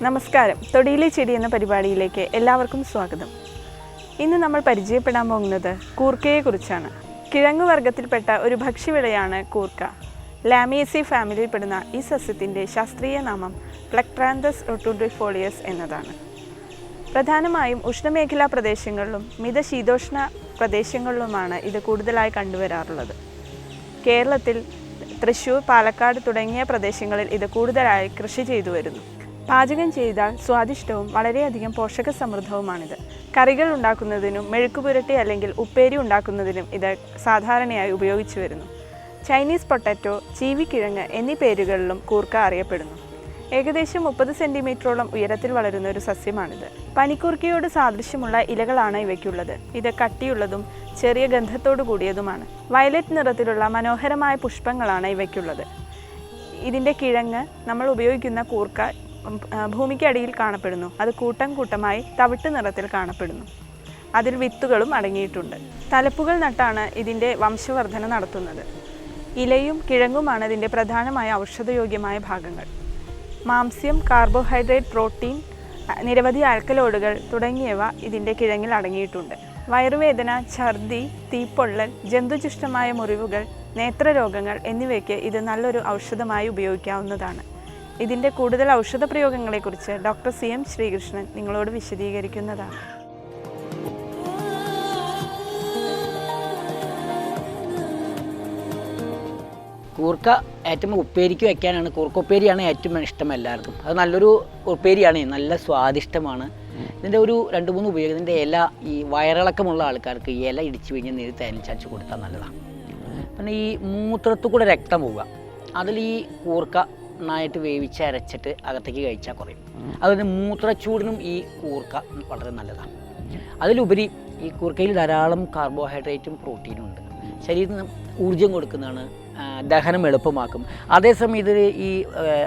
നമസ്കാരം. തൊടിയിലെ ചെടി എന്ന പരിപാടിയിലേക്ക് എല്ലാവർക്കും സ്വാഗതം. ഇന്ന് നമ്മൾ പരിചയപ്പെടാൻ പോകുന്നത് കൂർക്കയെക്കുറിച്ചാണ്. കിഴങ്ങു വർഗത്തിൽപ്പെട്ട ഒരു ഭക്ഷ്യവിളയാണ് കൂർക്ക. ലാമിയേസി ഫാമിലിയിൽപ്പെടുന്ന ഈ സസ്യത്തിൻ്റെ ശാസ്ത്രീയ നാമം പ്ലക്ട്രാന്തസ് റോട്ടുഡിഫോളിയസ് എന്നതാണ്. പ്രധാനമായും ഉഷ്ണമേഖലാ പ്രദേശങ്ങളിലും മിതശീതോഷ്ണ പ്രദേശങ്ങളിലുമാണ് ഇത് കൂടുതലായി കണ്ടുവരാറുള്ളത്. കേരളത്തിൽ തൃശ്ശൂർ, പാലക്കാട് തുടങ്ങിയ പ്രദേശങ്ങളിൽ ഇത് കൂടുതലായി കൃഷി ചെയ്തു വരുന്നു. പാചകം ചെയ്താൽ സ്വാദിഷ്ടവും വളരെയധികം പോഷക സമൃദ്ധവുമാണിത്. കറികൾ ഉണ്ടാക്കുന്നതിനും മെഴുക്കുപുരട്ടി അല്ലെങ്കിൽ ഉപ്പേരി ഉണ്ടാക്കുന്നതിനും ഇത് സാധാരണയായി ഉപയോഗിച്ചു വരുന്നു. ചൈനീസ് പൊട്ടറ്റോ, ചീവിക്കിഴങ്ങ് എന്നീ പേരുകളിലും കൂർക്ക അറിയപ്പെടുന്നു. ഏകദേശം 30 സെൻറ്റിമീറ്ററോളം ഉയരത്തിൽ വളരുന്ന ഒരു സസ്യമാണിത്. പനിക്കൂർക്കയോട് സാദൃശ്യമുള്ള ഇലകളാണ് ഇവയ്ക്കുള്ളത്. ഇത് കട്ടിയുള്ളതും ചെറിയ ഗന്ധത്തോടു കൂടിയതുമാണ്. വയലറ്റ് നിറത്തിലുള്ള മനോഹരമായ പുഷ്പങ്ങളാണ് ഇവയ്ക്കുള്ളത്. ഇതിൻ്റെ കിഴങ്ങ് നമ്മൾ ഉപയോഗിക്കുന്ന കൂർക്ക ഭൂമിക്കടിയിൽ കാണപ്പെടുന്നു. അത് കൂട്ടം കൂട്ടമായി തവിട്ട് നിറത്തിൽ കാണപ്പെടുന്നു. അതിൽ വിത്തുകളും അടങ്ങിയിട്ടുണ്ട്. തലപ്പുകൾ നട്ടാണ് ഇതിൻ്റെ വംശവർധന നടത്തുന്നത്. ഇലയും കിഴങ്ങുമാണ് ഇതിൻ്റെ പ്രധാനമായ ഔഷധയോഗ്യമായ ഭാഗങ്ങൾ. മാംസ്യം, കാർബോഹൈഡ്രേറ്റ്, പ്രോട്ടീൻ, നിരവധി ആൽക്കലോയിഡുകൾ തുടങ്ങിയവ ഇതിൻ്റെ കിഴങ്ങിൽ അടങ്ങിയിട്ടുണ്ട്. വയറുവേദന, ഛർദി, തീപ്പൊള്ളൽ, ജന്തുജുഷ്ടമായ മുറിവുകൾ, നേത്രരോഗങ്ങൾ എന്നിവയ്ക്ക് ഇത് നല്ലൊരു ഔഷധമായി ഉപയോഗിക്കാവുന്നതാണ്. ഇതിൻ്റെ കൂടുതൽ ഔഷധ പ്രയോഗങ്ങളെക്കുറിച്ച് ഡോക്ടർ CM ശ്രീകൃഷ്ണൻ നിങ്ങളോട് വിശദീകരിക്കുന്നതാണ്. കൂർക്ക ഏറ്റവും ഉപ്പേരിക്ക് വയ്ക്കാനാണ്. കൂർക്കുപ്പേരിയാണ് ഏറ്റവും ഇഷ്ടം എല്ലാവർക്കും. അത് നല്ലൊരു ഉപ്പേരിയാണ്, നല്ല സ്വാദിഷ്ടമാണ്. ഇതിൻ്റെ ഒരു 2-3 ഉപയോഗം. ഇതിൻ്റെ ഇല ഈ വയറിളക്കമുള്ള ആൾക്കാർക്ക് ഈ ഇല ഇടിച്ച് കഴിഞ്ഞ് നീര് തേനിച്ചരച്ച് കൊടുത്താൽ നല്ലതാണ്. പിന്നെ ഈ മൂത്രത്തിൽ കൂടെ രക്തം പോവുക, അതിൽ ഈ കൂർക്ക നന്നായിട്ട് വേവിച്ച് അരച്ചിട്ട് അകത്തേക്ക് കഴിച്ചാൽ കുറയും. അതുപോലെ മൂത്രച്ചൂടിനും ഈ കൂർക്ക വളരെ നല്ലതാണ്. അതിലുപരി ഈ കൂർക്കയിൽ ധാരാളം കാർബോഹൈഡ്രേറ്റും പ്രോട്ടീനും ഉണ്ട്. ശരീരത്തിന് ഊർജ്ജം കൊടുക്കുന്നതാണ്, ദഹനം എളുപ്പമാക്കും. അതേസമയം ഇതിൽ ഈ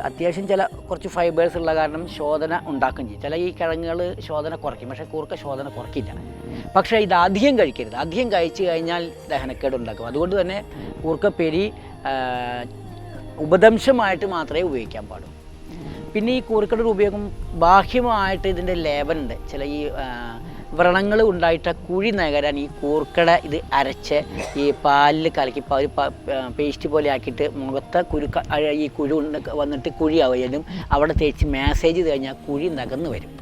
അത്യാവശ്യം കുറച്ച് ഫൈബേഴ്സ് ഉള്ള കാരണം ശോധന ഉണ്ടാക്കുകയും ചെയ്യും. ചില ഈ കിഴങ്ങുകൾ ശോധന കുറയ്ക്കും, പക്ഷേ കൂർക്ക ശോധന കുറയ്ക്കില്ല. പക്ഷേ ഇത് അധികം കഴിക്കരുത്. അധികം കഴിച്ചു കഴിഞ്ഞാൽ ദഹനക്കേട് ഉണ്ടാക്കും. അതുകൊണ്ട് തന്നെ കൂർക്കപ്പേരി ഉപദംശമായിട്ട് മാത്രമേ ഉപയോഗിക്കാൻ പാടുള്ളൂ. പിന്നെ ഈ കൂർക്കയുടെ ഒരു ഉപയോഗം ബാഹ്യമായിട്ട് ഇതിൻ്റെ ലേപനുണ്ട്. ചില ഈ വ്രണങ്ങൾ ഉണ്ടായിട്ട് കുഴി നകരാൻ ഈ കൂർക്കട ഇത് അരച്ച് ഈ പാലിൽ കലക്കി ഒരു പേസ്റ്റ് പോലെ ആക്കിയിട്ട് മുഖത്തെ ഈ കുഴി വന്നിട്ട് കുഴിയാവുകയും അവിടെ തേച്ച് മാസേജ് ചെയ്ത് കഴിഞ്ഞാൽ കുഴി നകന്ന് വരും.